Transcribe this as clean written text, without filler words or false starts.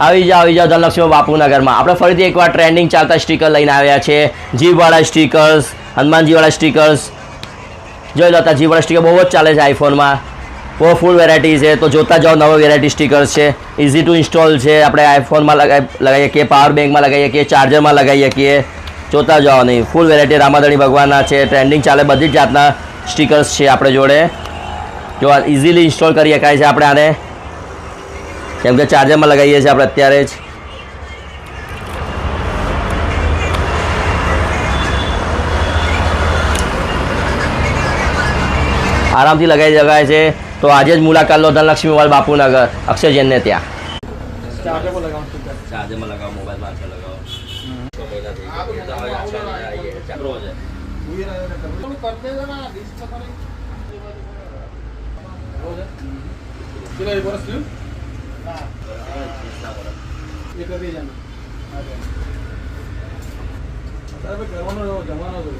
આવી જાઓ ધનલક્ષ્મી બાપુનગરમાં. આપણે ફરીથી એકવાર ટ્રેન્ડિંગ ચાલતા સ્ટીકર લઈને આવ્યા છે. જીભવાળા સ્ટીકર્સ, હનુમાનજીવાળા સ્ટીકર્સ. જોઈ લો, જીભવાળા સ્ટીકર બહુ જ ચાલે છે આઈફોનમાં. બહુ ફૂલ વેરાયટી છે, તો જોતા જાઓ. નવો વેરાયટી સ્ટીકર્સ છે, ઇઝી ટુ ઇન્સ્ટોલ છે. આપણે આઈફોનમાં લગાવી શકીએ, પાવર બેંકમાં લગાવી શકીએ, ચાર્જરમાં લગાવી શકીએ. જોતા જાઓ નહીં, ફૂલ વેરાયટી રામાધણી ભગવાનના છે. ટ્રેન્ડિંગ ચાલે, બધી જ જાતના સ્ટીકર્સ છે આપણે જોડે. જો ઇઝીલી ઇન્સ્ટોલ કરી શકાય છે આપણે આને, કેમ કે ચાર્જરમાં લગાવીએ છીએ આપણે અત્યારે જ. આરામથી લગાવી શકાય છે. તો આજે જ મુલાકાત લો ધનલક્ષ્મી મોબાઈલ બાપુનગર, અક્ષય જૈનને ત્યાં. ચાર્જરમાં લગાવો, મોબાઈલમાં લગાવો. જવાનો